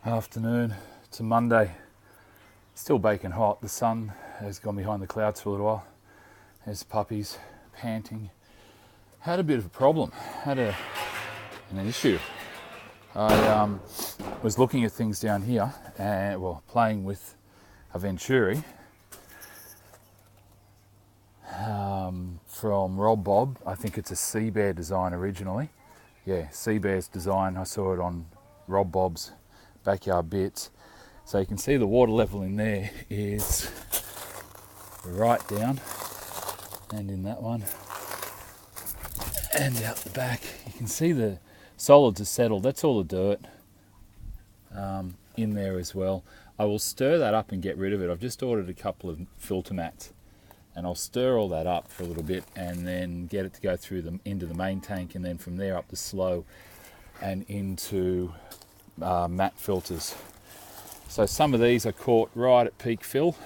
Afternoon. It's a Monday. Still baking hot. The sun has gone behind the clouds for a little while. There's puppies panting. Had a bit of a problem. Had an issue. I was looking at things down here and playing with a venturi from Rob Bob. I think it's a Sea Bear design originally. Yeah, Sea Bear's design. I saw it on Rob Bob's Backyard Bits. So you can see the water level in there is right down, and in that one, and out the back. You can see the solids are settled. That's all the dirt in there as well. I will stir that up and get rid of it. I've just ordered a couple of filter mats, and I'll stir all that up for a little bit and then get it to go through into the main tank, and then from there up the slow and into mat filters. So some of these are caught right at peak fill,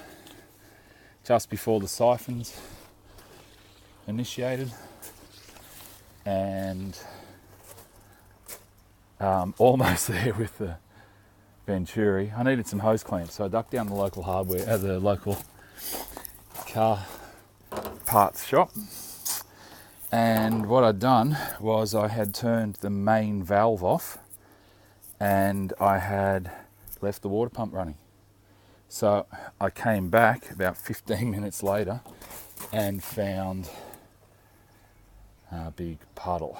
just before the siphons initiated, and almost there with the venturi. I needed some hose clamps, so I ducked down the local the local car parts shop, and what I'd done was I had turned the main valve off and I had left the water pump running. So I came back about 15 minutes later and found a big puddle.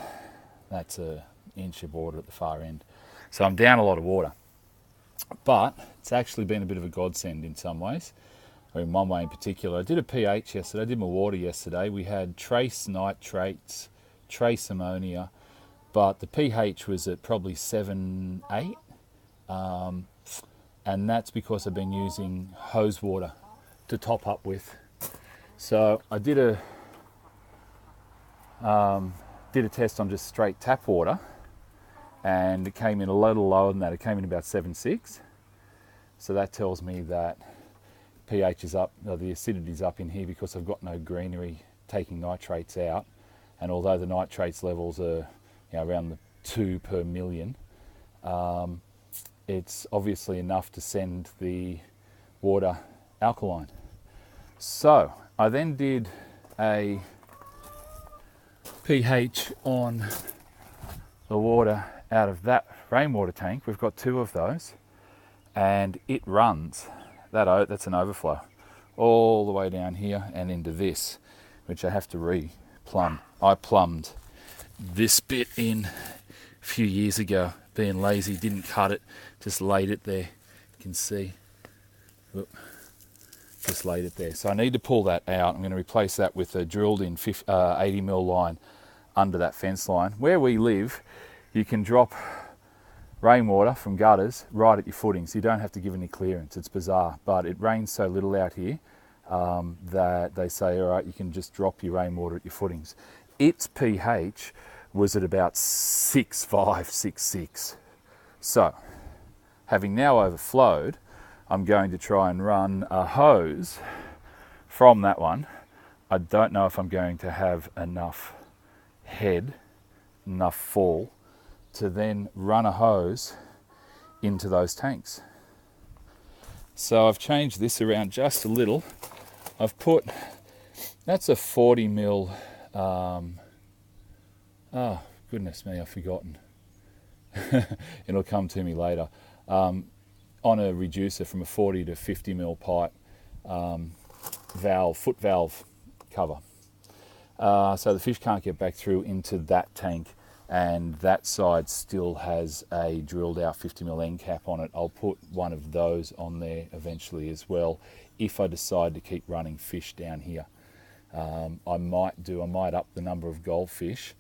That's an inch of water at the far end. So I'm down a lot of water. But it's actually been a bit of a godsend in some ways, or in one way in particular. I did a pH yesterday, I did my water yesterday. We had trace nitrates, trace ammonia, but the pH was at probably 7, 8. And that's because I've been using hose water to top up with. So I did a test on just straight tap water, and it came in a little lower than that. It came in about 7.6. So that tells me that pH is up, the acidity is up in here because I've got no greenery taking nitrates out. And although the nitrates levels are around the 2 per million, it's obviously enough to send the water alkaline. So I then did a pH on the water out of that rainwater tank. We've got 2 of those, and it runs, that's an overflow, all the way down here and into this, which I have to re-plumb. I plumbed this bit in a few years ago, being lazy, didn't cut it, just laid it there. You can see, just laid it there. So I need to pull that out. I'm going to replace that with a drilled in 80mm line under that fence line. Where we live, you can drop rainwater from gutters right at your footings. You don't have to give any clearance. It's bizarre, but it rains so little out here that they say, all right, you can just drop your rainwater at your footings. Its pH was at about 6.5, 6.6. So, having now overflowed, I'm going to try and run a hose from that one. I don't know if I'm going to have enough head, enough fall, to then run a hose into those tanks. So I've changed this around just a little. I've put, that's a 40mm, oh goodness me, I've forgotten. It'll come to me later. On a reducer from a 40 to 50mm pipe valve, foot valve cover. So the fish can't get back through into that tank, and that side still has a drilled out 50mm end cap on it. I'll put one of those on there eventually as well, if I decide to keep running fish down here. I might up the number of goldfish.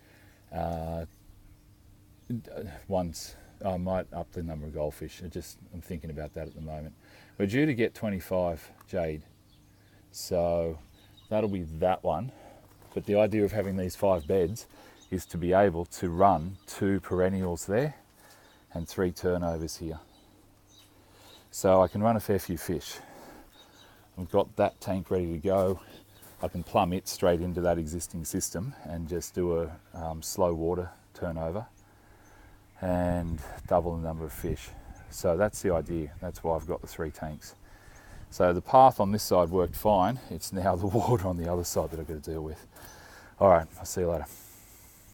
I might up the number of goldfish. I'm thinking about that at the moment. We're due to get 25 jade, so that'll be that one. But the idea of having these 5 beds is to be able to run 2 perennials there and 3 turnovers here. So I can run a fair few fish. I've got that tank ready to go. I can plumb it straight into that existing system and just do a slow water turnover and double the number of fish. So that's the idea. That's why I've got the 3 tanks. So the path on this side worked fine. It's now the water on the other side that I've got to deal with. All right, I'll see you later.